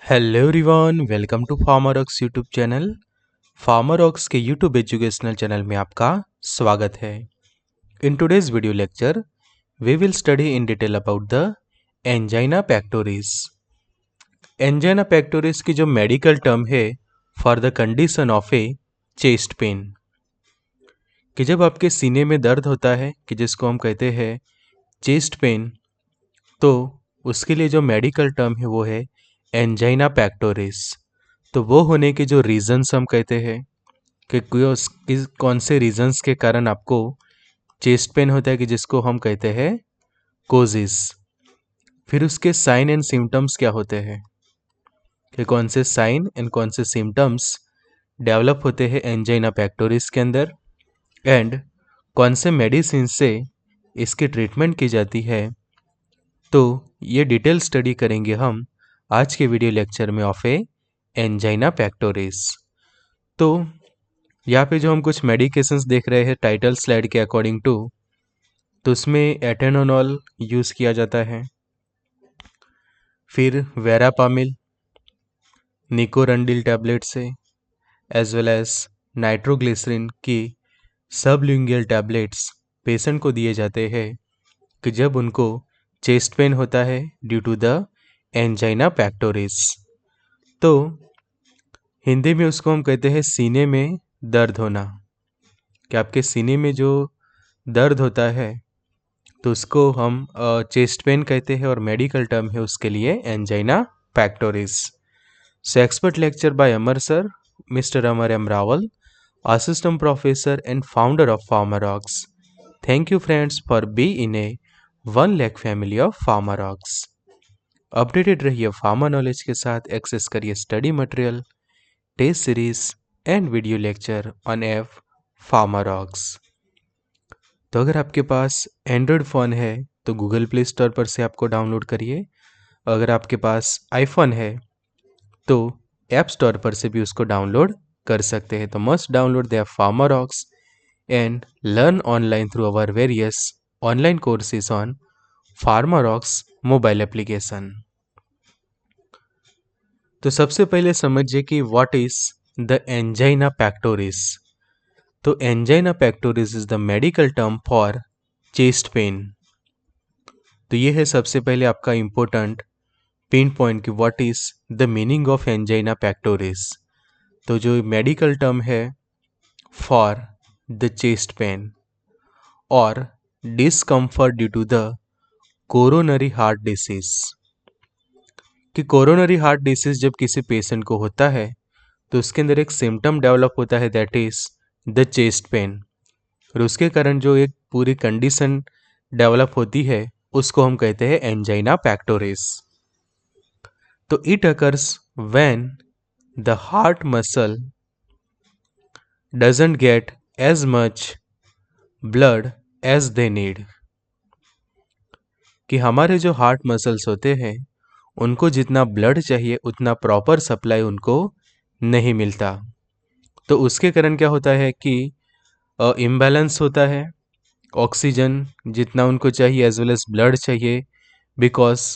Hello everyone, welcome to Pharmrocks YouTube channel. Pharmrocks के YouTube educational channel में आपका स्वागत है। In today's video lecture we will study in detail about the angina pectoris. Angina pectoris की जो medical term है for the condition of a chest pain, कि जब आपके सीने में दर्द होता है कि जिसको हम कहते हैं चेस्ट पेन, तो उसके लिए जो मेडिकल टर्म है वो है एंजाइना पेक्टोरिस। तो वो होने के जो रीजंस हम कहते हैं कि कौन से रीजंस के कारण आपको चेस्ट पेन होता है कि जिसको हम कहते हैं कोजिस। फिर उसके साइन एंड सिम्टम्स क्या होते हैं, कि कौन से साइन एंड कौन से सिम्टम्स डेवलप होते हैं एंजाइना पेक्टोरिस के अंदर, एंड कौन से मेडिसिन से इसकी ट्रीटमेंट की जाती है। तो ये डिटेल स्टडी करेंगे हम आज के वीडियो लेक्चर में ऑफ ए एंजाइना पेक्टोरिस। तो यहाँ पे जो हम कुछ मेडिकेशंस देख रहे हैं टाइटल स्लाइड के अकॉर्डिंग टू, तो उसमें एटेनोनॉल यूज़ किया जाता है, फिर वेरापामिल, निकोरंडिल टैबलेट से, एज वेल एज नाइट्रोग्लिसरीन की सबलिंगुअल टैबलेट्स पेशेंट को दिए जाते हैं कि जब उनको चेस्ट पेन होता है due to the angina pectoris. तो हिंदी में उसको हम कहते हैं सीने में दर्द होना, कि आपके सीने में जो दर्द होता है तो उसको हम चेस्ट पेन कहते हैं, और मेडिकल टर्म है उसके लिए angina pectoris. So expert lecture by Amar sir, mister Amar M Rawal, assistant professor and founder of Pharmrocks. Thank you friends for be in a 1 lakh family of Pharmrocks. Updated रहिए फार्मा नॉलेज के साथ, access करिए study material, test series and video lecture on app Pharmrocks. तो अगर आपके पास Android phone है तो Google play store पर से आपको डाउनलोड करिए। अगर आपके पास आईफोन है तो ऐप स्टोर पर से भी उसको डाउनलोड कर सकते हैं। तो must download the app Pharmarocks and learn online through our various online courses on Pharmarocks mobile application. तो सबसे पहले समझिए कि what is the angina pectoris. तो angina pectoris is the medical term for chest pain. तो ये है सबसे पहले आपका इंपॉर्टेंट पिन पॉइंट कि what is the meaning of angina pectoris. तो जो मेडिकल टर्म है फॉर द चेस्ट पेन और discomfort due to the coronary heart disease, कि कोरोनरी हार्ट डिसीज जब किसी पेशेंट को होता है तो उसके अंदर एक सिम्टम डेवलप होता है, that is the chest pain, और उसके कारण जो एक पूरी कंडीशन डेवलप होती है उसको हम कहते हैं एंजाइना पेक्टोरिस। तो it occurs when the heart muscle doesn't get as much blood as they need, कि हमारे जो हार्ट मसल्स होते हैं उनको जितना ब्लड चाहिए उतना प्रॉपर सप्लाई उनको नहीं मिलता। तो उसके कारण क्या होता है कि इम्बैलेंस होता है, ऑक्सीजन जितना उनको चाहिए एज वेल एज ब्लड चाहिए, बिकॉज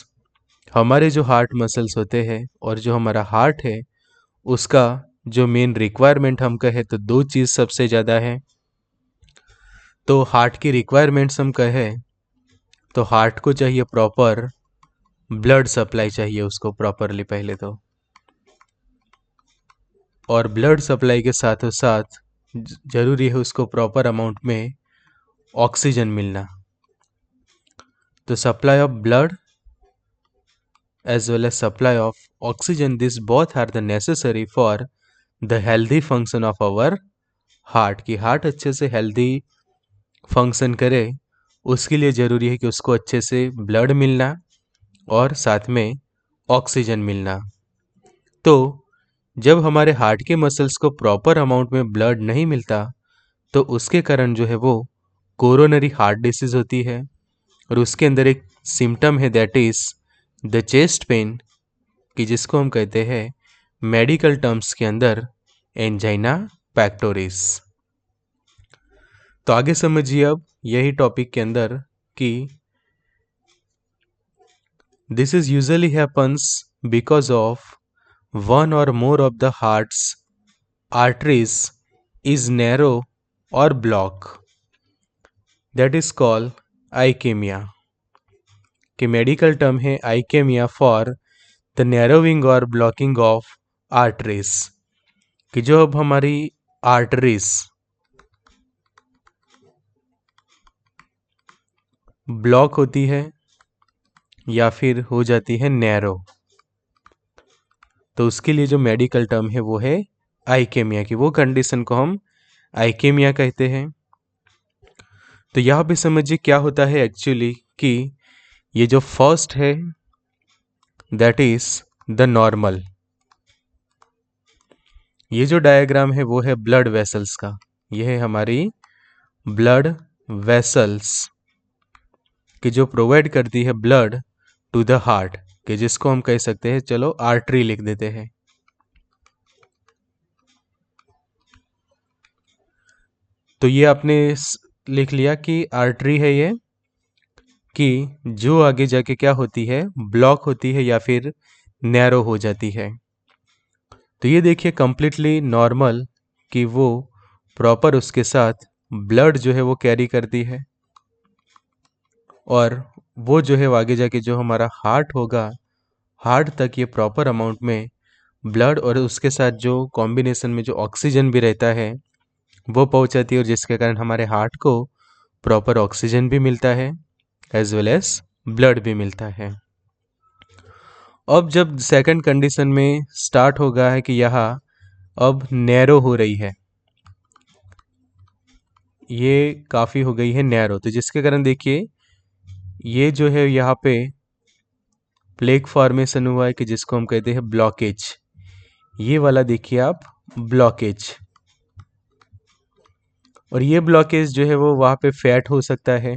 हमारे जो हार्ट मसल्स होते हैं और जो हमारा हार्ट है उसका जो मेन रिक्वायरमेंट हम कहें तो दो चीज़ सबसे ज़्यादा है। तो हार्ट की रिक्वायरमेंट्स हम कहें तो हार्ट को चाहिए प्रॉपर ब्लड सप्लाई चाहिए उसको प्रॉपरली पहले तो, और ब्लड सप्लाई के साथ साथ जरूरी है उसको प्रॉपर अमाउंट में ऑक्सीजन मिलना। तो supply of blood as well as supply of oxygen, this both are the necessary for the healthy function of our heart. की हार्ट अच्छे से हेल्दी फंक्शन करे उसके लिए ज़रूरी है कि उसको अच्छे से ब्लड मिलना और साथ में ऑक्सीजन मिलना। तो जब हमारे हार्ट के मसल्स को प्रॉपर अमाउंट में ब्लड नहीं मिलता तो उसके कारण जो है वो कोरोनरी हार्ट डिसीज होती है, और उसके अंदर एक सिम्टम है that is the chest pain, कि जिसको हम कहते हैं मेडिकल टर्म्स के अंदर एंजाइना पेक्टोरिस। तो आगे समझिए अब यही टॉपिक के अंदर कि this is usually happens because of one or more of the heart's arteries is narrow or block, that is called ischemia. कि मेडिकल टर्म है आइकेमिया फॉर द नैरोविंग और ब्लॉकिंग ऑफ आर्टरीज, कि जो अब हमारी आर्टरीज ब्लॉक होती है या फिर हो जाती है नैरो, तो उसके लिए जो मेडिकल टर्म है वो है आइकेमिया, की वो कंडीशन को हम आइकेमिया कहते हैं। तो यहाँ पे समझिए क्या होता है एक्चुअली, कि ये जो फर्स्ट है दैट इज द नॉर्मल, ये जो डायग्राम है वो है ब्लड वेसल्स का, ये है हमारी ब्लड वेसल्स कि जो प्रोवाइड करती है ब्लड टू द हार्ट, कि जिसको हम कह सकते हैं, चलो आर्टरी लिख देते हैं। तो ये आपने लिख लिया कि आर्टरी है ये, कि जो आगे जाके क्या होती है, ब्लॉक होती है या फिर नैरो हो जाती है। तो ये देखिए कंप्लीटली नॉर्मल, कि वो प्रॉपर उसके साथ ब्लड जो है वो कैरी करती है, और वो जो है वो आगे जाके जो हमारा हार्ट होगा, हार्ट तक ये प्रॉपर अमाउंट में ब्लड और उसके साथ जो कॉम्बिनेशन में जो ऑक्सीजन भी रहता है वो पहुंचाती है, और जिसके कारण हमारे हार्ट को प्रॉपर ऑक्सीजन भी मिलता है एज वेल एज ब्लड भी मिलता है। अब जब सेकंड कंडीशन में स्टार्ट होगा है कि यहाँ अब नैरो हो रही है, ये काफ़ी हो गई है नैरो, तो जिसके कारण देखिए ये जो है यहाँ पे प्लेक फॉर्मेशन हुआ है, कि जिसको हम कहते हैं ब्लॉकेज। ये वाला देखिए आप, ब्लॉकेज, और ये ब्लॉकेज जो है वो वहाँ पे फैट हो सकता है,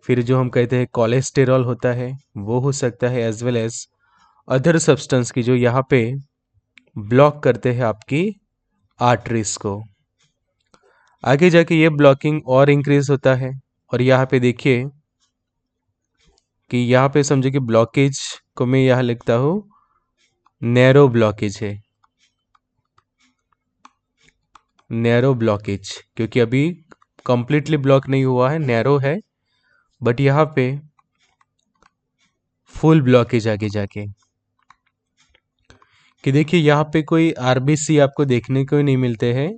फिर जो हम कहते हैं कोलेस्टेरॉल होता है वो हो सकता है, as well as other substance की जो यहाँ पे ब्लॉक करते हैं आपकी आर्टरीज को। आगे जाके ये ब्लॉकिंग और इंक्रीज होता है, और यहाँ पे देखिए कि यहाँ पे समझो कि ब्लॉकेज को मैं यहाँ लिखता हूँ नैरो ब्लॉकेज है, नैरो ब्लॉकेज, क्योंकि अभी कंप्लीटली ब्लॉक नहीं हुआ है, नैरो है, बट यहाँ पे फुल ब्लॉकेज आगे जाके, कि देखिए यहाँ पे कोई आरबीसी आपको देखने को ही नहीं मिलते हैं,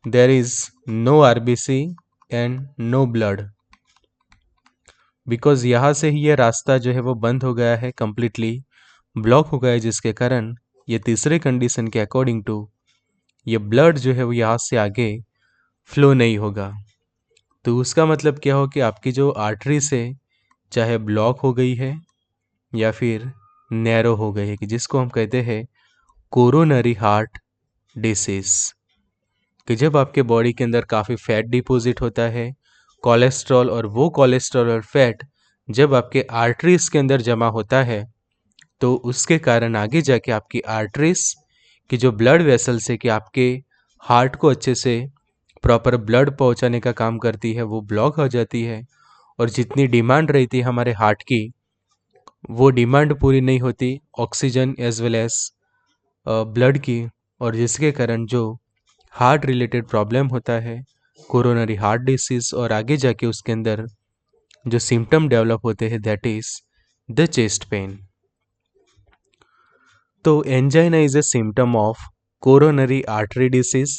there is no RBC and no blood, because यहाँ से ही ये रास्ता जो है वो बंद हो गया है, कंप्लीटली ब्लॉक हो गया है, जिसके कारण ये तीसरे कंडीशन के अकॉर्डिंग टू ये ब्लड जो है वो यहाँ से आगे फ्लो नहीं होगा। तो उसका मतलब क्या हो कि आपकी जो आर्टरी से चाहे ब्लॉक हो गई है या फिर नैरो हो गई है, कि जिसको हम कहते हैं कोरोनरी हार्ट डिसीज, कि जब आपके बॉडी के अंदर काफ़ी फैट डिपॉजिट होता है, कोलेस्ट्रॉल, और वो कोलेस्ट्रॉल और फैट जब आपके आर्टरीज के अंदर जमा होता है, तो उसके कारण आगे जाके आपकी आर्टरीज की जो ब्लड वेसल्स है, कि आपके हार्ट को अच्छे से प्रॉपर ब्लड पहुंचाने का काम करती है, वो ब्लॉक हो जाती है, और जितनी डिमांड रहती है हमारे हार्ट की, वो डिमांड पूरी नहीं होती oxygen as well as blood की, और जिसके कारण जो हार्ट रिलेटेड प्रॉब्लम होता है, कोरोनरी हार्ट डिसीज, और आगे जाके उसके अंदर जो सिम्टम डेवलप होते हैं that is the chest pain. तो angina is a symptom of coronary artery disease.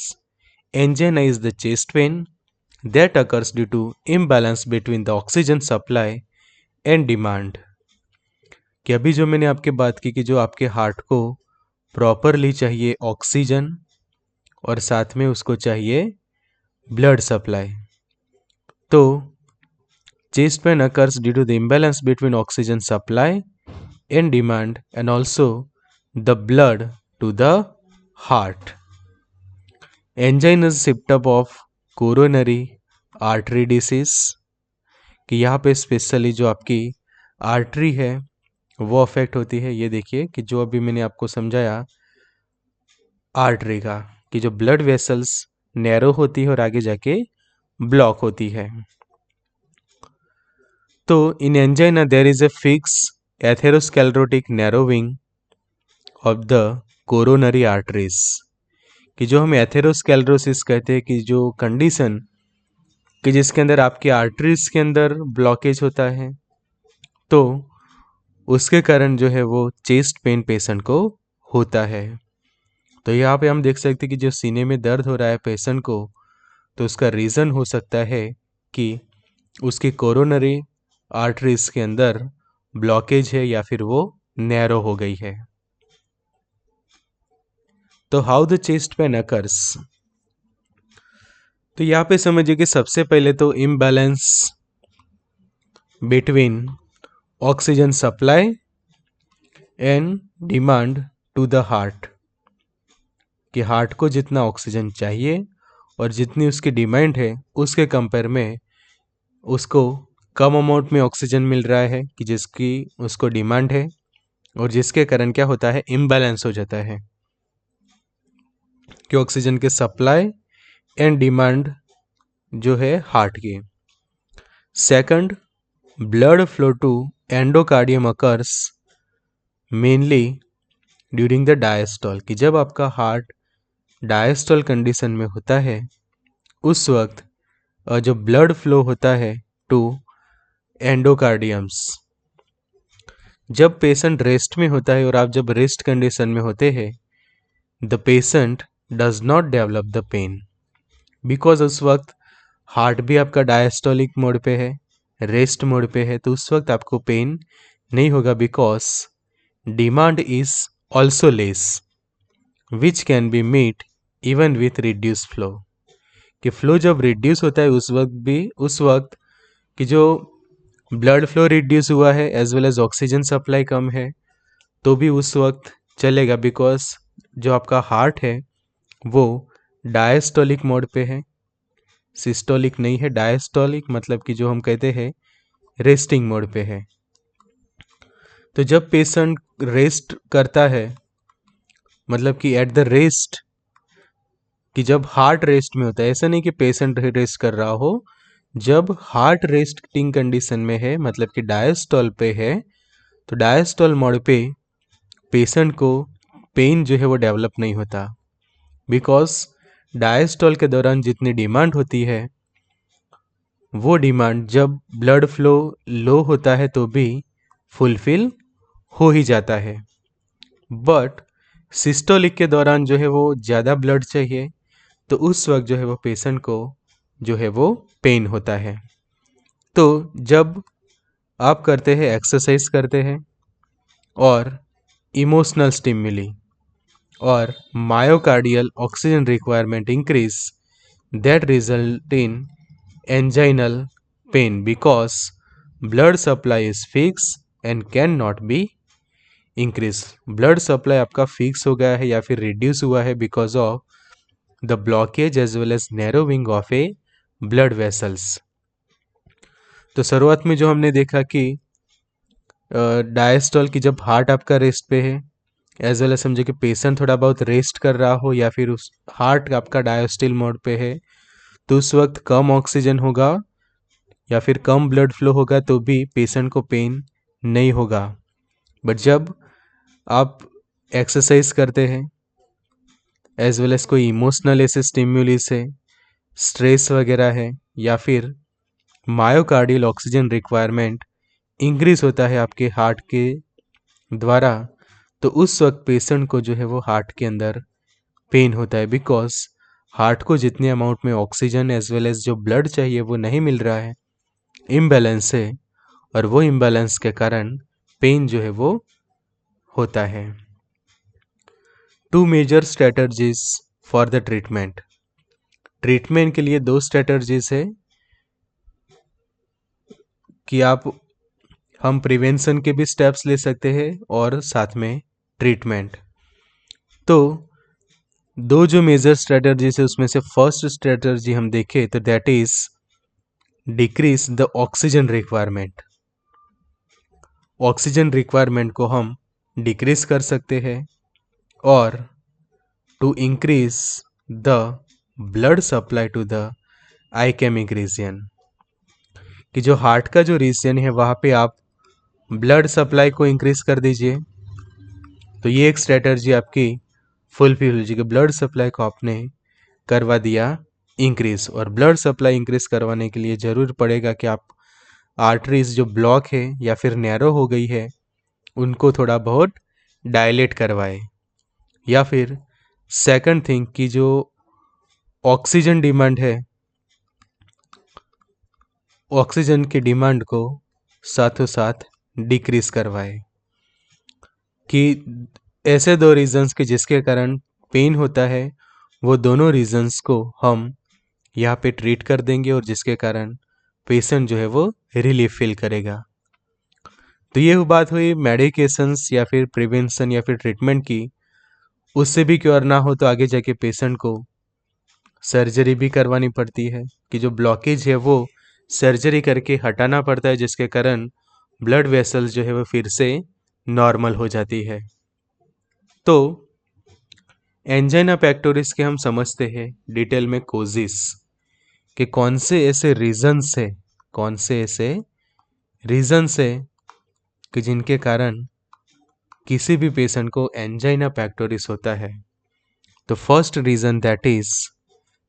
Angina is the chest pain that occurs due to imbalance between the oxygen supply and demand. कि अभी जो मैंने आपके बात की कि जो आपके हार्ट को प्रॉपरली चाहिए ऑक्सीजन और साथ में उसको चाहिए ब्लड सप्लाई, तो chest pain occurs due to the imbalance between oxygen supply and demand and also the blood to the heart. Angina is a symptom of coronary artery disease, कि यहाँ पे स्पेशली जो आपकी आर्टरी है वो affect होती है। ये देखिए कि जो अभी मैंने आपको समझाया आर्टरी का, कि जो ब्लड वेसल्स नैरो होती है और आगे जाके ब्लॉक होती है। तो in angina there is a fix atherosclerotic narrowing of the coronary arteries, कि जो हम एथेरोस्क्लेरोसिस कहते हैं, कि जो कंडीशन कि जिसके अंदर आपकी आर्टरीज के अंदर ब्लॉकेज होता है, तो उसके कारण जो है वो चेस्ट पेन पेशेंट को होता है। तो यहाँ पे हम देख सकते हैं कि जो सीने में दर्द हो रहा है पेशेंट को, तो उसका रीज़न हो सकता है कि उसकी कोरोनरी आर्टरीज के अंदर ब्लॉकेज है या फिर वो नैरो हो गई है। तो how the chest pain occurs, तो यहाँ पे समझिए कि सबसे पहले तो imbalance between oxygen supply and demand to the heart, कि हार्ट को जितना ऑक्सीजन चाहिए और जितनी उसकी डिमांड है उसके कंपेयर में उसको कम अमाउंट में ऑक्सीजन मिल रहा है, कि जिसकी उसको डिमांड है, और जिसके कारण क्या होता है, इम्बैलेंस हो जाता है कि ऑक्सीजन के सप्लाई एंड डिमांड जो है हार्ट की। Second, blood flow to endocardium occurs mainly during the diastole, कि जब आपका हार्ट डायस्टॉल कंडीशन में होता है उस वक्त जो ब्लड फ्लो होता है टू एंडोकार्डियम्स, जब पेशेंट रेस्ट में होता है और आप जब रेस्ट कंडीशन में होते हैं, the patient does not develop the pain, because उस वक्त हार्ट भी आपका डायस्टोलिक मोड पे है, रेस्ट मोड पे है, तो उस वक्त आपको पेन नहीं होगा, because demand is also less which can be meet even with reduce flow, कि फ्लो जब रिड्यूस होता है उस वक्त कि जो ब्लड फ्लो रिड्यूस हुआ है as well as oxygen supply कम है, तो भी उस वक्त चलेगा, बिकॉज जो आपका हार्ट है वो डायस्टोलिक मोड पे है, सिस्टोलिक नहीं है, डायस्टोलिक मतलब कि जो हम कहते हैं रेस्टिंग मोड पे है। तो जब पेशेंट रेस्ट करता है, मतलब कि एट द रेस्ट, कि जब हार्ट रेस्ट में होता है, ऐसा नहीं कि पेशेंट रेस्ट कर रहा हो, जब हार्ट रेस्टिंग कंडीशन में है मतलब कि डायस्टोल पे है, तो डायस्टोल मोड पे पेशेंट को पेन जो है वो डेवलप नहीं होता, बिकॉज डायस्टोल के दौरान जितनी डिमांड होती है वो डिमांड जब ब्लड फ्लो लो होता है तो भी फुलफिल हो ही जाता है, बट सिस्टोलिक के दौरान जो है वो ज़्यादा ब्लड चाहिए, तो उस वक्त जो है वो पेशेंट को जो है वो पेन होता है। तो जब आप करते हैं, एक्सरसाइज करते हैं और इमोशनल स्टिमुली और myocardial oxygen requirement increase, that result in anginal pain because blood supply is fix and can not be increase, blood supply आपका फिक्स हो गया है या फिर रिड्यूस हुआ है because of the blockage as well as narrowing of a blood vessels. तो शुरुआत में जो हमने देखा कि डायस्टोल की जब हार्ट आपका रेस्ट पे है, एज वेल एज समझे कि पेशेंट थोड़ा बहुत रेस्ट कर रहा हो या फिर उस हार्ट आपका डायस्टिल मोड पे है, तो उस वक्त कम ऑक्सीजन होगा या फिर कम ब्लड फ्लो होगा तो भी पेशेंट को पेन नहीं होगा। बट जब आप एक्सरसाइज करते हैं एज वेल एज कोई इमोशनल ऐसे स्टिम्युलिस है, स्ट्रेस वगैरह है, या फिर मायोकार्डियल ऑक्सीजन रिक्वायरमेंट इंक्रीज होता है आपके हार्ट के द्वारा, तो उस वक्त पेशेंट को जो है वो हार्ट के अंदर पेन होता है, बिकॉज हार्ट को जितने अमाउंट में ऑक्सीजन एज वेल एज जो ब्लड चाहिए वो नहीं मिल रहा है, इम्बैलेंस है, और वो इम्बैलेंस के कारण पेन जो है वो होता है। Two major strategies for the treatment, treatment के लिए दो स्ट्रेटजीज है कि हम प्रिवेंशन के भी स्टेप्स ले सकते हैं और साथ में ट्रीटमेंट। तो दो जो मेजर स्ट्रेटजीज है उसमें से फर्स्ट स्ट्रेटजी हम देखें तो that is decrease the oxygen requirement, oxygen requirement को हम डिक्रीज कर सकते हैं, और to increase the blood supply to the ischemic region, कि जो हार्ट का जो रीजन है वहाँ पे आप ब्लड सप्लाई को इंक्रीज कर दीजिए, तो ये एक स्ट्रेटर्जी आपकी फुलफिल हो जाएगी, ब्लड सप्लाई को आपने करवा दिया इंक्रीज। और ब्लड सप्लाई इंक्रीज करवाने के लिए ज़रूर पड़ेगा कि आप आर्टरीज जो ब्लॉक है या फिर नैरो हो गई है उनको थोड़ा बहुत डायलेट करवाए, या फिर सेकंड थिंग कि जो ऑक्सीजन डिमांड है, ऑक्सीजन की डिमांड को साथों साथ डिक्रीज करवाए। कि ऐसे दो रीजंस के जिसके कारण पेन होता है वो दोनों रीजंस को हम यहाँ पे ट्रीट कर देंगे और जिसके कारण पेशेंट जो है वो रिलीफ फील करेगा। तो ये बात हुई मेडिकेशंस या फिर प्रिवेंशन या फिर ट्रीटमेंट की। उससे भी क्योर ना हो तो आगे जाके पेशेंट को सर्जरी भी करवानी पड़ती है, कि जो ब्लॉकेज है वो सर्जरी करके हटाना पड़ता है, जिसके कारण ब्लड वेसल्स जो है वो फिर से नॉर्मल हो जाती है। तो एंजाइना पेक्टोरिस के हम समझते हैं डिटेल में कोजिस, कि कौन से ऐसे रीजंस है, कौन से ऐसे रीजंस है कि जिनके कारण किसी भी पेशेंट को एंजाइना पेक्टोरिस होता है। तो first reason that is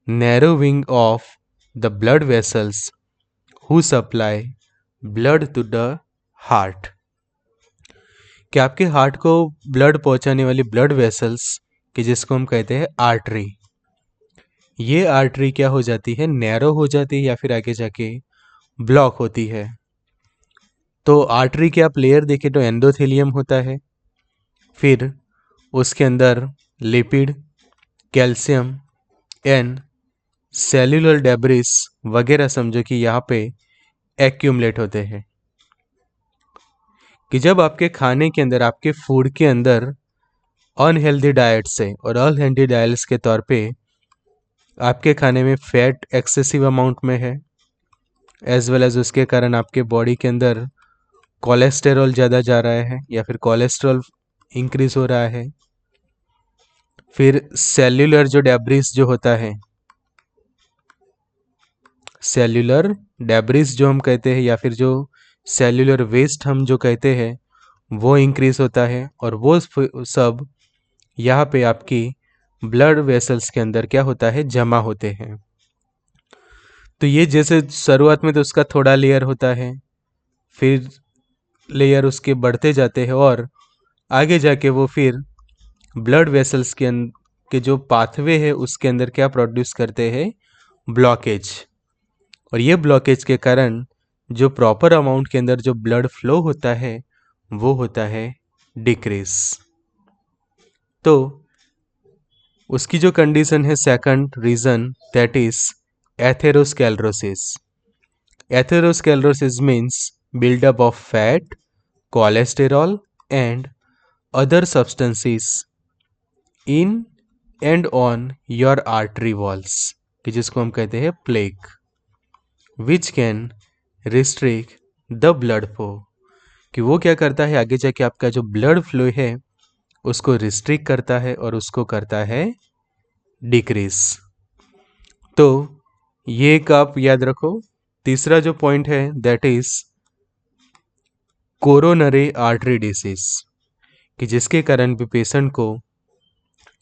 narrowing of the blood vessels who supply blood to the heart. कि आपके हार्ट को ब्लड पहुंचाने वाली ब्लड वेसल्स कि जिसको हम कहते हैं आर्टरी, ये आर्टरी क्या हो जाती है, नैरो हो जाती है या फिर आगे जाके ब्लॉक होती है। तो आर्टरी के आप लेयर देखें तो एंडोथेलियम होता है, फिर उसके अंदर lipid, calcium and cellular debris वगैरह समझो कि यहाँ पे एक्यूमुलेट होते हैं। कि जब आपके खाने के अंदर, आपके फूड के अंदर अनहेल्दी डाइट से और अनहेल्दी डाइट्स के तौर पे आपके खाने में फैट एक्सेसिव अमाउंट में है, एज वेल एज उसके कारण आपके बॉडी के अंदर कोलेस्टेरॉल ज़्यादा जा रहा है या फिर कोलेस्ट्रॉल इंक्रीज हो रहा है। फिर सेल्यूलर जो डेब्रिस जो होता है, सेल्यूलर डेब्रिस जो हम कहते हैं या फिर जो सेल्यूलर वेस्ट हम जो कहते हैं वो इंक्रीज होता है, और वो सब यहाँ पे आपकी ब्लड वेसल्स के अंदर क्या होता है, जमा होते हैं। तो ये जैसे शुरुआत में तो उसका थोड़ा लेयर होता है, फिर लेयर उसके बढ़ते जाते हैं और आगे जाके वो फिर ब्लड वेसल्स के जो पाथवे है उसके अंदर क्या प्रोड्यूस करते हैं, ब्लॉकेज। और ये ब्लॉकेज के कारण जो प्रॉपर अमाउंट के अंदर जो ब्लड फ्लो होता है वो होता है डिक्रीज। तो उसकी जो कंडीशन है second reason that is atherosclerosis. Atherosclerosis means buildup of fat, cholesterol and other substances in and on your artery walls, कि जिसको हम कहते हैं plaque, which can restrict the blood flow. कि वो क्या करता है, आगे जाके आपका जो ब्लड फ्लो है उसको रिस्ट्रिक्ट करता है और उसको करता है डिक्रीज। तो ये एक आप याद रखो। तीसरा जो पॉइंट है that is coronary artery disease, कि जिसके कारण भी पेशेंट को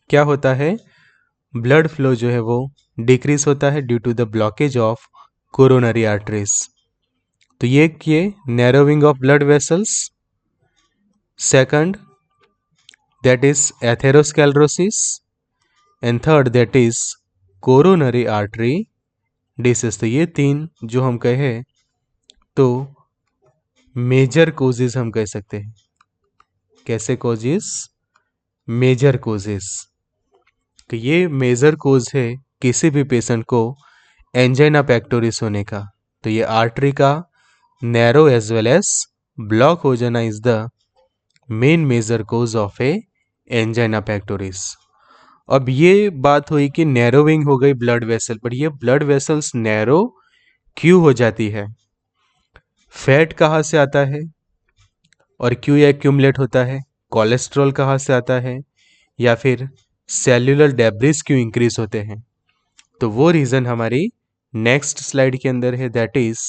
क्या होता है, ब्लड फ्लो जो है वो डिक्रीज होता है due to the blockage of coronary arteries. तो ये narrowing of blood vessels, second that is atherosclerosis and third that is coronary artery disease. तो ये तीन जो हम कहे तो मेजर कोजेस हम कह सकते हैं। कैसे कोजेस, मेजर कोजेस। तो ये मेजर कोज है किसी भी पेशेंट को एंजाइना पेक्टोरिस होने का। तो ये आर्टरी का narrow as well as block हो जाना is the main major cause of a angina pectoris. अब ये बात हुई कि नैरोविंग हो गई ब्लड वेसल, पर ये ब्लड वेसल्स नैरो क्यों हो जाती है, फैट कहाँ से आता है और क्यों ये एक्यूमुलेट होता है, कोलेस्ट्रॉल कहाँ से आता है, या फिर सेल्यूलर डेब्रिस क्यों इंक्रीज होते हैं। तो वो रीजन हमारी नेक्स्ट स्लाइड के अंदर है, that is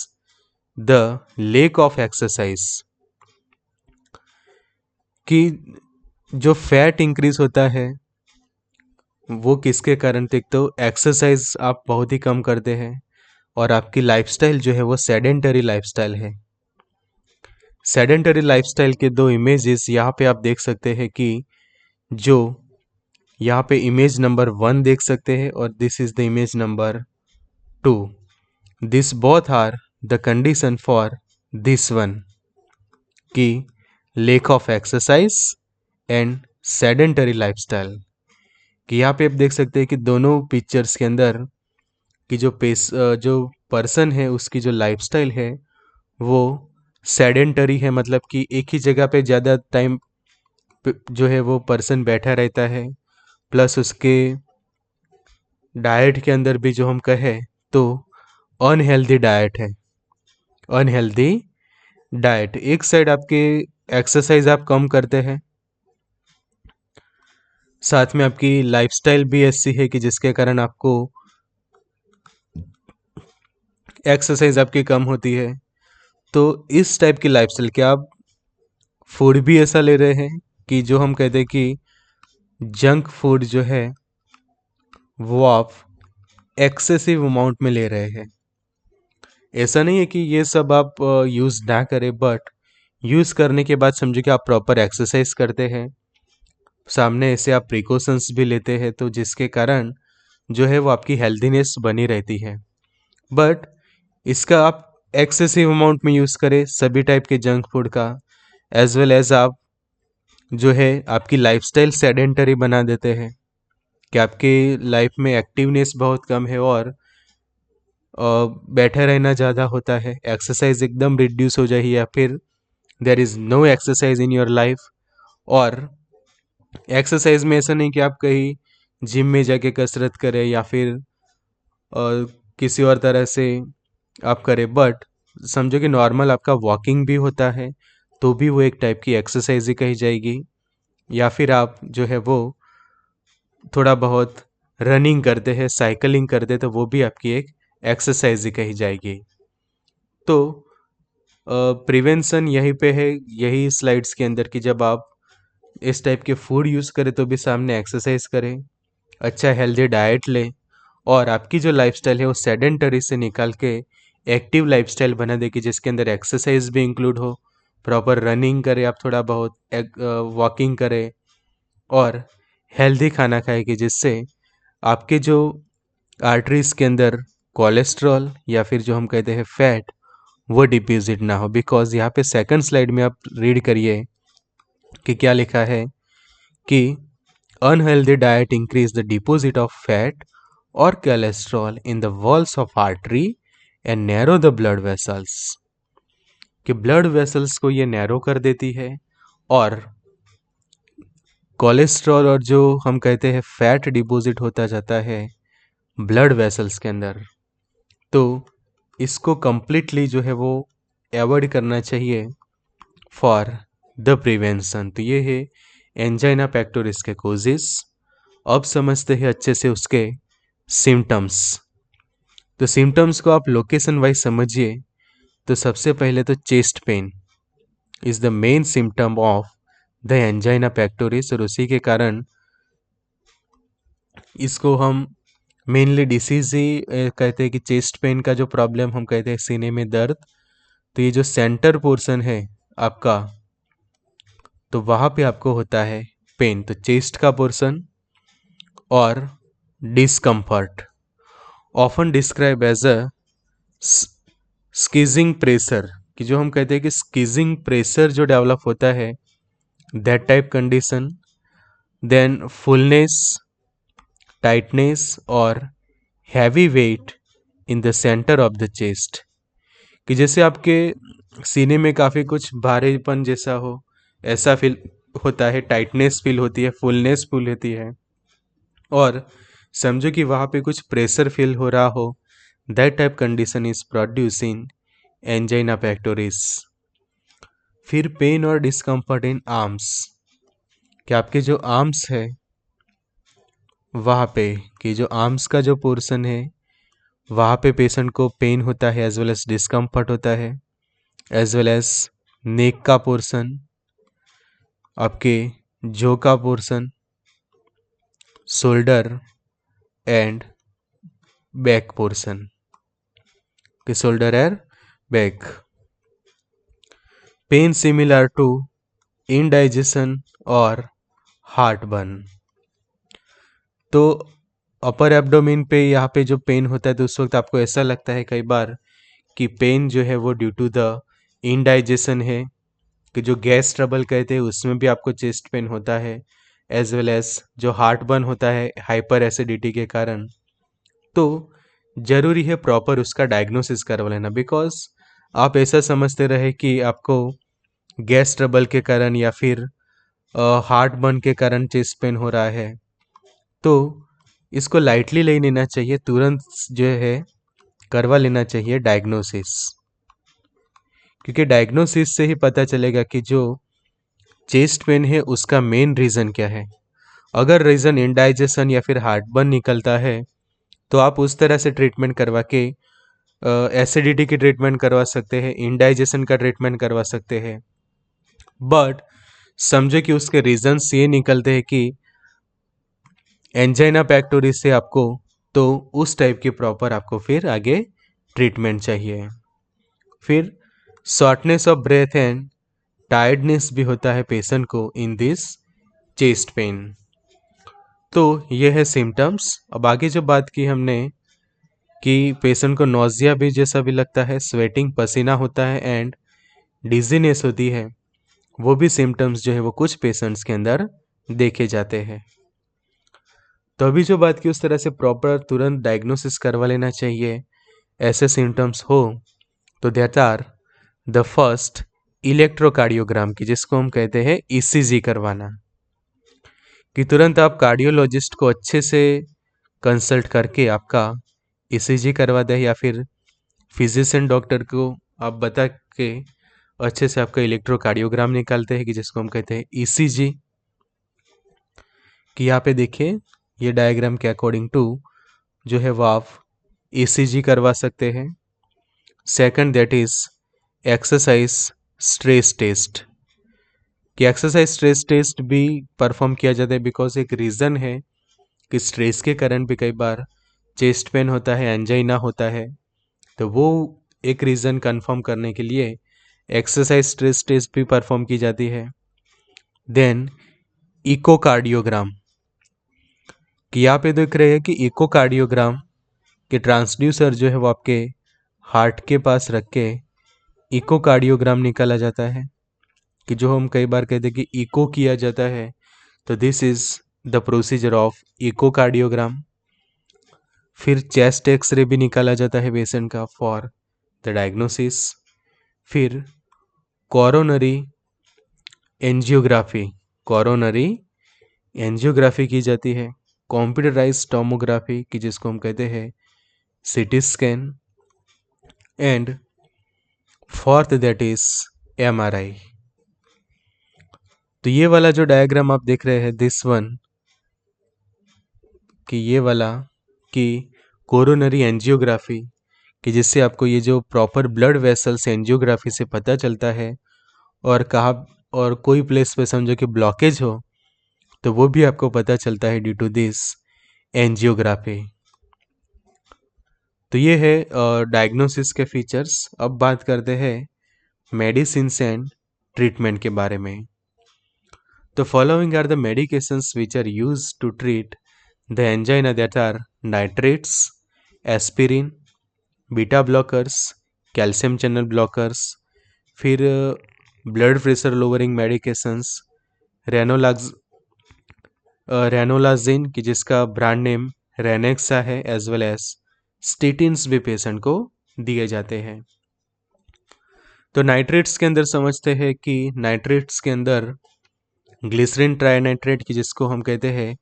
the lake of exercise. कि जो फैट इंक्रीज होता है वो किसके कारण? एक तो एक्सरसाइज आप बहुत ही कम करते हैं और आपकी लाइफस्टाइल जो है वो सेडेंटरी लाइफस्टाइल है। सेडेंटरी लाइफस्टाइल के दो इमेजेस यहाँ पे आप देख सकते हैं कि जो यहाँ पे इमेज नंबर 1 देख सकते हैं और this is the image number 2। This both are the condition for this one कि lack of exercise and sedentary lifestyle. कि यहाँ पे आप देख सकते हैं कि दोनों पिक्चर्स के अंदर कि जो पर्सन है उसकी जो लाइफस्टाइल है वो सेडेंटरी है, मतलब कि एक ही जगह पे ज़्यादा टाइम जो है वो पर्सन बैठा रहता है। प्लस उसके डाइट के अंदर भी जो हम कहें तो अनहेल्दी डाइट है। अनहेल्दी डाइट, एक साइड आपके एक्सरसाइज आप कम करते हैं, साथ में आपकी लाइफस्टाइल भी ऐसी है कि जिसके कारण आपको एक्सरसाइज आपकी कम होती है। तो इस टाइप की लाइफस्टाइल के आप फूड भी ऐसा ले रहे हैं कि जो हम कहते हैं कि जंक फूड जो है वो आप एक्सेसिव अमाउंट में ले रहे हैं। ऐसा नहीं है कि ये सब आप यूज़ ना करें, बट यूज़ करने के बाद समझो कि आप प्रॉपर एक्सरसाइज करते हैं, सामने ऐसे आप प्रिकॉशंस भी लेते हैं, तो जिसके कारण जो है वो आपकी हेल्दीनेस बनी रहती है। बट इसका आप एक्सेसिव अमाउंट में यूज़ करें सभी टाइप के जंक फूड का, एज वेल एज आप जो है आपकी लाइफस्टाइल सेडेंटरी बना देते हैं कि आपके लाइफ में एक्टिवनेस बहुत कम है और बैठे रहना ज़्यादा होता है, एक्सरसाइज एकदम रिड्यूस हो जाए या फिर there is no exercise in your life. और एक्सरसाइज में ऐसा नहीं कि आप कहीं जिम में जाके कसरत करें या फिर किसी और तरह से आप करें, बट समझो कि नॉर्मल आपका वॉकिंग भी होता है तो भी वो एक टाइप की एक्सरसाइज ही कही जाएगी। या फिर आप जो है वो थोड़ा बहुत रनिंग करते हैं, साइकिलिंग करते हैं, तो वो भी आपकी एक एक्सरसाइज ही कही जाएगी। तो प्रिवेंशन यहीं पे है, यही स्लाइड्स के अंदर कि जब आप इस टाइप के फूड यूज़ करें तो भी सामने एक्सरसाइज करें, अच्छा हेल्दी डाइट लें और आपकी जो लाइफस्टाइल है वो सेडेंटरी से निकाल के एक्टिव लाइफस्टाइल बना दे कि जिसके अंदर एक्सरसाइज भी इंक्लूड हो, प्रॉपर रनिंग करें आप, थोड़ा बहुत वॉकिंग करें और हेल्दी खाना खाएं कि जिससे आपके जो आर्टरीज के अंदर कोलेस्ट्रॉल या फिर जो हम कहते हैं फैट वो डिपॉजिट ना हो। बिकॉज यहाँ पे सेकंड स्लाइड में आप रीड करिए कि क्या लिखा है कि unhealthy diet increase the deposit of fat और cholesterol in the walls of artery and narrow the blood vessels. कि ब्लड वेसल्स को ये नैरो कर देती है और कोलेस्ट्रॉल और जो हम कहते हैं फैट डिपॉजिट होता जाता है ब्लड वेसल्स के अंदर। तो इसको कंप्लीटली जो है वो अवॉइड करना चाहिए फॉर द प्रिवेंशन। तो ये है एंजाइना पेक्टोरिस के कोजेस। अब समझते हैं अच्छे से उसके सिम्टम्स। तो सिम्टम्स को आप लोकेशन वाइज समझिए। तो सबसे पहले तो chest pain is the main symptom of the angina pectoris और उसी के कारण इसको हम मेनली डिसीज ही कहते हैं कि चेस्ट पेन का जो प्रॉब्लम हम कहते हैं सीने में दर्द। तो ये जो सेंटर पोर्शन है आपका तो वहाँ पे आपको होता है पेन, तो चेस्ट का पोर्शन और discomfort often describe as a squeezing pressure. कि जो हम कहते हैं कि स्कीजिंग प्रेशर जो डेवलप होता है that type condition. Then fullness, tightness और heavy weight in the center of the chest. कि जैसे आपके सीने में काफ़ी कुछ भारीपन जैसा हो, ऐसा फील होता है, टाइटनेस फील होती है, फुलनेस फील होती है और समझो कि वहाँ पे कुछ प्रेशर फील हो रहा हो, that type condition is producing angina pectoris. फिर पेन और डिस्कम्फर्ट इन आर्म्स। कि आपके जो आर्म्स है वहाँ पे कि जो आर्म्स का जो पोर्शन है वहाँ पे पेशेंट को पेन होता है एज वेल एज डिस्कम्फर्ट होता है, एज वेल एज नेक का पोर्शन, आपके जो का portion, shoulder and back portion, कि shoulder and back. Pain similar to indigestion और हार्ट बर्न। तो अपर एब्डोमेन पे यहाँ पे जो पेन होता है तो उस वक्त आपको ऐसा लगता है कई बार कि पेन जो है वो ड्यू टू द इंडाइजेशन है, कि जो गैस ट्रबल कहते हैं उसमें भी आपको चेस्ट पेन होता है, एज वेल एज जो हार्ट बर्न होता है हाइपर एसिडिटी के कारण। तो जरूरी है प्रॉपर उसका डायग्नोसिस करवा लेना, बिकॉज आप ऐसा समझते रहे कि आपको गैस ट्रबल के कारण या फिर हार्ट बर्न के कारण चेस्ट पेन हो रहा है, तो इसको लाइटली ले लेना चाहिए, तुरंत जो है करवा लेना चाहिए डायग्नोसिस, क्योंकि डायग्नोसिस से ही पता चलेगा कि जो चेस्ट पेन है उसका मेन रीज़न क्या है। अगर रीज़न इंडाइजेशन या फिर हार्ट बर्न निकलता है तो आप उस तरह से ट्रीटमेंट करवा के एसिडिटी की ट्रीटमेंट करवा सकते हैं, इंडाइजेशन का ट्रीटमेंट करवा सकते हैं। बट समझो कि उसके रीजंस ये निकलते हैं कि एंजाइना पैक्टोरिस से आपको, तो उस टाइप की प्रॉपर आपको फिर आगे ट्रीटमेंट चाहिए। फिर shortness of breath and tiredness भी होता है पेशेंट को इन दिस चेस्ट पेन। तो ये है सिम्टम्स। अब आगे जो बात की हमने कि पेशेंट को नोजिया भी जैसा भी लगता है, स्वेटिंग पसीना होता है एंड डिजीनेस होती है, वो भी सिम्टम्स जो है वो कुछ पेशेंट्स के अंदर देखे जाते हैं। तो अभी जो बात की उस तरह से प्रॉपर तुरंत डायग्नोसिस करवा लेना चाहिए ऐसे सिम्टम्स हो, तो that are the first electrocardiogram की, जिसको हम कहते हैं ईसीजी करवाना, कि तुरंत आप कार्डियोलॉजिस्ट को अच्छे से कंसल्ट करके आपका ईसीजी करवा दें, या फिर फिजिशियन डॉक्टर को आप बता के अच्छे से आपका इलेक्ट्रोकार्डियोग्राम निकालते हैं, कि जिसको हम कहते हैं ईसीजी। कि यहाँ पे देखिए ये डायग्राम के अकॉर्डिंग टू जो है वो आप ईसीजी करवा सकते हैं। Second that is exercise stress test, कि एक्सरसाइज स्ट्रेस टेस्ट भी परफॉर्म किया जाता है, बिकॉज एक रीज़न है कि स्ट्रेस के कारण भी कई बार चेस्ट पेन होता है, एंजाइना होता है, तो वो एक रीज़न कंफर्म करने के लिए एक्सरसाइज स्ट्रेस टेस्ट भी परफॉर्म की जाती है। देन इकोकार्डियोग्राम, कि यहाँ पे देख रहे हैं कि इकोकार्डियोग्राम के ट्रांसड्यूसर जो है वो आपके हार्ट के पास रख के इकोकार्डियोग्राम निकाला जाता है, कि जो हम कई बार कहते हैं कि इको किया जाता है, तो this is the procedure of echocardiogram. फिर चेस्ट एक्सरे भी निकाला जाता है पेशेंट का फॉर द डायग्नोसिस। फिर कोरोनरी एंजियोग्राफी, कोरोनरी एंजियोग्राफी की जाती है। कंप्यूटराइज टोमोग्राफी, की जिसको हम कहते हैं CT scan. And fourth that is MRI. तो ये वाला जो डायग्राम आप देख रहे हैं दिस वन, कि ये वाला कि कोरोनरी एंजियोग्राफी, कि जिससे आपको ये जो प्रॉपर ब्लड वेसल्स एंजियोग्राफी से पता चलता है, और कहाँ और कोई प्लेस पे समझो कि ब्लॉकेज हो तो वो भी आपको पता चलता है ड्यू टू दिस एंजियोग्राफी। तो ये है डायग्नोसिस के फीचर्स। अब बात करते हैं मेडिसिन एंड ट्रीटमेंट के बारे में। तो following are the medications which are used to treat the angina, that are nitrates, aspirin, beta blockers, calcium channel blockers, फिर blood pressure lowering medications, ranolax ranolazine, की जिसका ब्रांड नेम रेनेक्सा है, as well as statins भी patient को दिए जाते हैं। तो नाइट्रेट्स के अंदर समझते हैं कि नाइट्रेट्स के अंदर ग्लिसरीन ट्राइनाइट्रेट, की जिसको हम कहते हैं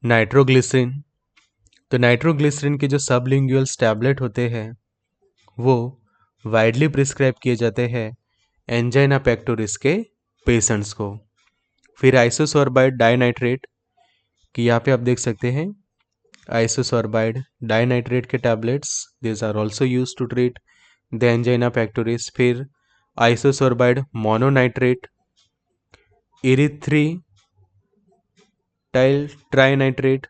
नाइट्रोग्लिसरीन। तो नाइट्रोग्लिसरीन के जो सबलिंगुअल्स टैबलेट होते हैं वो वाइडली प्रिस्क्राइब किए जाते हैं एंजाइना पैक्टोरिस के पेशेंट्स को। फिर आइसोसोर्बाइड डाइनाइट्रेट, कि यहाँ पे आप देख सकते हैं आइसोसोर्बाइड डाइनाइट्रेट के tablets, this are also use to treat the angina pectoris. फिर isosorbide mononitrate, erythrityl trinitrate,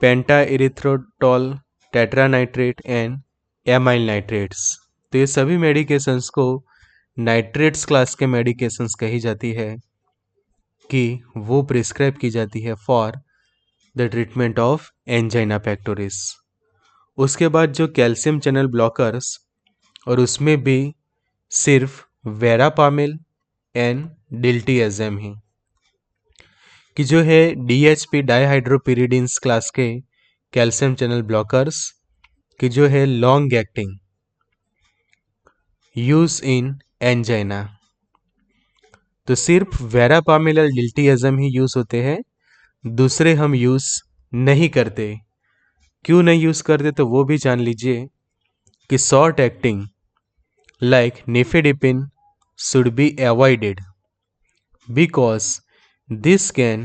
pentaerythritol, tetranitrate and amyl nitrates. तो ये सभी मेडिकेशंस को नाइट्रेट्स क्लास के मेडिकेशंस कही जाती है कि वो प्रिस्क्राइब की जाती है for the treatment of angina pectoris. उसके बाद जो कैल्शियम चैनल ब्लॉकर्स, और उसमें भी सिर्फ वेरापामिल एंड डिल्टीएजम ही, कि जो है DHP डाइहाइड्रोपिरिडिन्स क्लास के कैल्शियम चैनल ब्लॉकर्स की जो है long acting use in angina. तो सिर्फ वेरापामिल और डिल्टीएजम ही यूज होते हैं, दूसरे हम यूज नहीं करते। क्यों नहीं यूज करते तो वो भी जान लीजिए कि short acting like nifedipine should be avoided because this can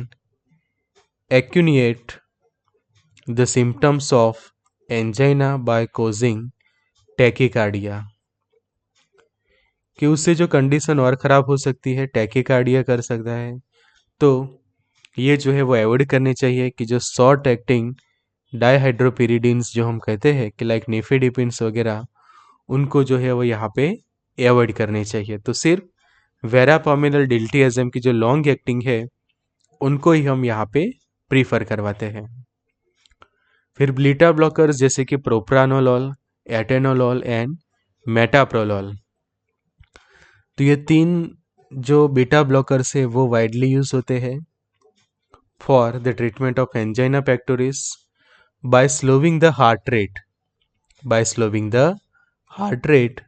attenuate the symptoms of angina by causing tachycardia, कि उससे जो कंडीशन और ख़राब हो सकती है, टैकीकार्डिया कर सकता है। तो ये जो है वो अवॉइड करनी चाहिए कि जो शॉर्ट एक्टिंग डाइहाइड्रोपिरिडिन्स जो हम कहते हैं कि लाइक निफेडिपिन्स वगैरह, उनको जो है वो यहाँ पे अवॉइड करनी चाहिए। तो सिर्फ वेरापामिल डिल्टीएजम की जो लॉन्ग एक्टिंग है उनको ही हम यहाँ पे प्रीफर करवाते हैं। फिर बीटा ब्लॉकर्स जैसे कि प्रोप्रानोलॉल, एटेनोलॉल एंड मेटाप्रोलॉल। तो ये 3 जो बीटा ब्लॉकर्स है वो वाइडली यूज होते हैं for the treatment of angina pectoris by slowing the heart rate. By slowing the heart rate,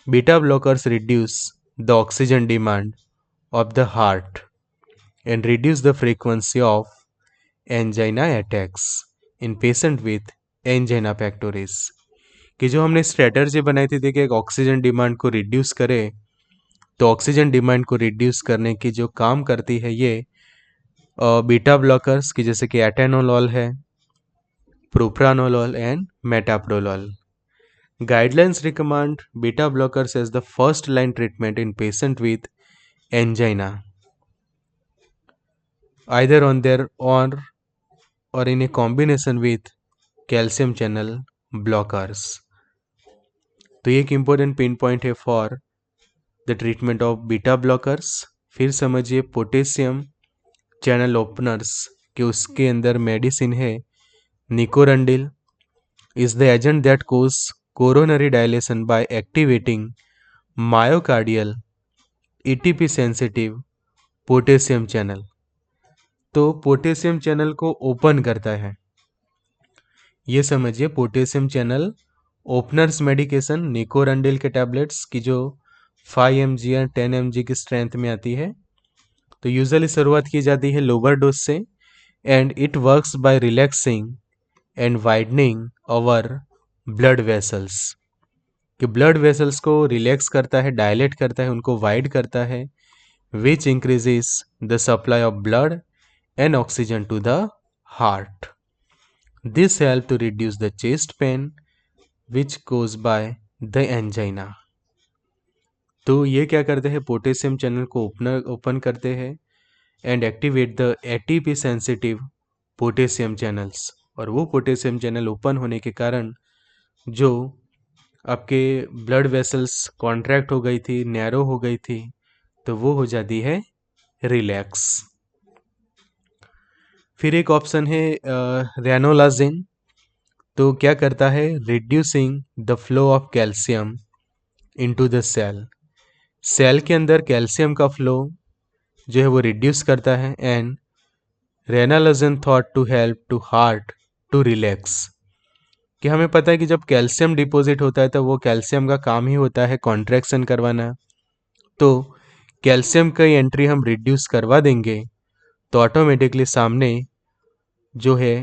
beta blockers reduce the oxygen demand of the heart and reduce the frequency of angina attacks in patient with angina pectoris। कि जो हमने strategy बनाई थी कि एक oxygen demand को reduce करे, तो ऑक्सीजन डिमांड को रिड्यूस करने की जो काम करती है ये बीटा ब्लॉकर्स की, जैसे कि एटेनोलॉल है, propranolol and metoprolol. Guidelines recommend beta blockers as the first line treatment in patient with angina, either on their own or in a combination with calcium channel blockers। तो ये एक important pin point है for the treatment of beta blockers. फिर समझिए potassium channel openers, कि उसके अंदर medicine है निकोरंडिल, is the agent that cause coronary dilation by activating myocardial ATP sensitive potassium channel. तो पोटेशियम चैनल को ओपन करता है, ये समझिए पोटेशियम चैनल ओपनर्स मेडिकेशन निकोरंडिल के टैबलेट्स की जो 5 mg या 10 mg की स्ट्रेंथ में आती है। तो यूजुअली शुरुआत की जाती है लोअर डोज से, and it works by relaxing and widening our blood vessels, कि ब्लड वेसल्स को रिलैक्स करता है, डायलेट करता है, उनको वाइड करता है, which increases the supply of blood and oxygen to the heart. This help to reduce the chest pain which cause by the angina. तो ये क्या करते हैं, पोटेशियम चैनल को ओपन करते हैं and activate the ATP sensitive potassium channels. और वो पोटेशियम चैनल ओपन होने के कारण जो आपके ब्लड वेसल्स कॉन्ट्रैक्ट हो गई थी, नैरो हो गई थी, तो वो हो जाती है रिलैक्स। फिर एक ऑप्शन है रेनोलाजिन। तो क्या करता है, reducing the flow of calcium into the cell. Cell के अंदर कैल्शियम का फ्लो जो है वो रिड्यूस करता है, and ranolazine thought to help to heart to relax. कि हमें पता है कि जब कैल्शियम डिपॉजिट होता है तो वो कैल्शियम का काम ही होता है कॉन्ट्रैक्शन करवाना। तो कैल्शियम की एंट्री हम रिड्यूस करवा देंगे तो ऑटोमेटिकली सामने जो है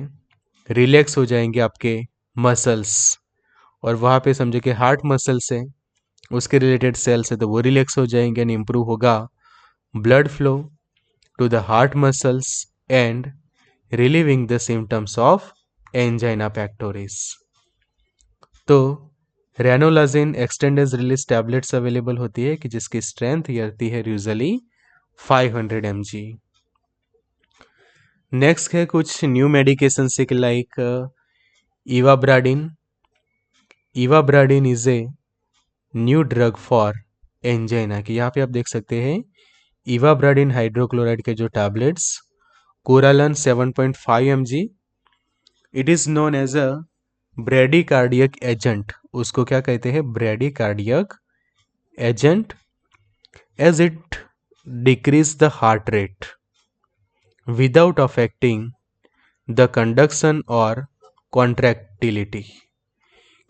रिलैक्स हो जाएंगे आपके मसल्स, और वहाँ पे समझो कि हार्ट मसल्स है, उसके रिलेटेड सेल्स है, तो वो रिलैक्स हो जाएंगे एंड इम्प्रूव होगा blood flow to the heart muscles and relieving the symptoms of angina pectoris. तो ranolazine extended release tablets available होती है कि जिसकी स्ट्रेंथ ये रहती है यूजुअली 500 mg। नेक्स्ट है कुछ न्यू मेडिकेशन से like ivabradine. Ivabradine is a new drug for angina. कि यहाँ पे आप देख सकते हैं इवाब्राडिन हाइड्रोक्लोराइड के जो tablets, Coralan 7.5 mg. It is known as a bradycardiac agent. उसको क्या कहते हैं? Bradycardiac agent, as it decrease the heart rate without affecting the conduction और कॉन्ट्रैक्टिलिटी.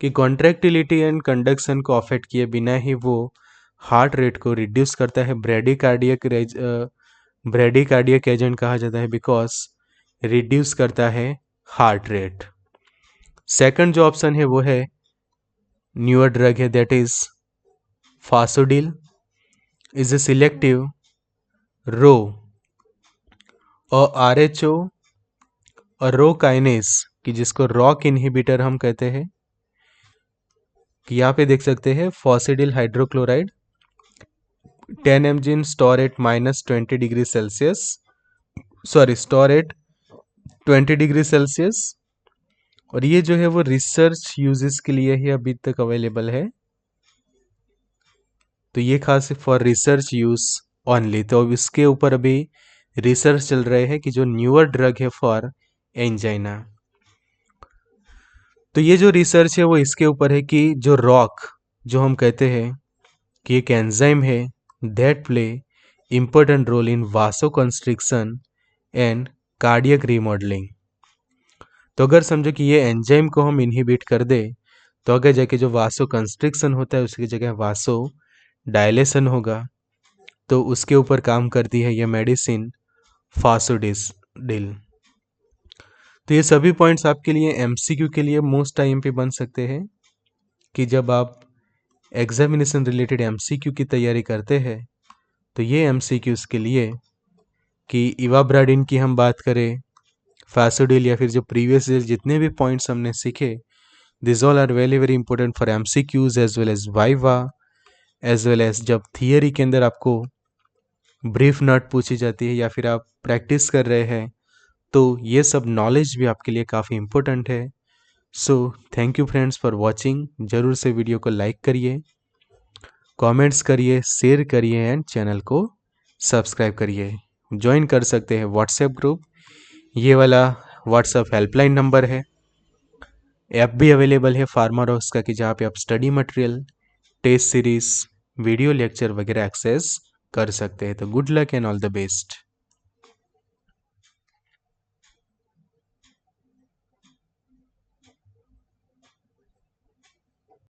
कि कॉन्ट्रैक्टिलिटी एंड कंडक्शन को अफेक्ट किए बिना ही वो हार्ट रेट को रिड्यूस करता है. ब्रेडिकार्डियक एजेंट कहा जाता है बिकॉज रिड्यूस करता है हार्ट रेट. सेकंड जो ऑप्शन है वो है न्यूअर ड्रग है, that is fasudil. Is a selective rho और आरएचओ और रो काइनेस, कि जिसको रॉक इनहिबिटर हम कहते हैं. कि यहाँ पे देख सकते हैं fasudil hydrochloride 10 mg in store at -20°C. Sorry, store at 20°C. और ये जो है वो रिसर्च यूजेस के लिए ही अभी तक अवेलेबल है. तो ये खास फॉर रिसर्च यूज ओनली. तो अब इसके ऊपर अभी रिसर्च चल रहे हैं कि जो न्यूअर ड्रग है फॉर एंजाइना. तो ये जो रिसर्च है वो इसके ऊपर है कि जो रॉक जो हम कहते हैं कि एक एंजाइम है that play important role in vasoconstriction and cardiac remodeling. तो अगर समझो कि ये एंजाइम को हम इनहिबिट कर दे तो आगे जाके जो वासोकंस्ट्रिक्शन होता है उसकी जगह वासो डायलेशन होगा. तो उसके ऊपर काम करती है ये मेडिसिन फासोडिल. तो ये सभी पॉइंट्स आपके लिए एमसीक्यू के लिए मोस्ट टाइम पे बन सकते हैं. कि जब आप एग्जामिनेशन रिलेटेड एमसीक्यू की तैयारी करते हैं तो ये एमसीक्यूज के लिए कि इवाब्राडिन की हम बात करें, फासोडिल या फिर जो प्रीवियस ईयर जितने भी पॉइंट्स हमने सीखे, this all are very very important for MCQs as well as viva, as well as जब थियरी के अंदर आपको ब्रीफ नोट पूछी जाती है या फिर आप प्रैक्टिस कर रहे हैं तो ये सब नॉलेज भी आपके लिए काफ़ी इम्पोर्टेंट है. So thank you friends for watching. ज़रूर से वीडियो को लाइक करिए, कमेंट्स करिए, शेयर करिए एंड चैनल को सब्सक्राइब करिए. ज्वाइन कर सकते हैं व्हाट्सएप ग्रुप. ये वाला व्हाट्सएप हेल्पलाइन नंबर है. ऐप भी अवेलेबल है फार्माडॉक्स का कि जहाँ पे आप study material, test series, video lecture वगैरह एक्सेस कर सकते हैं. तो good luck and all the best.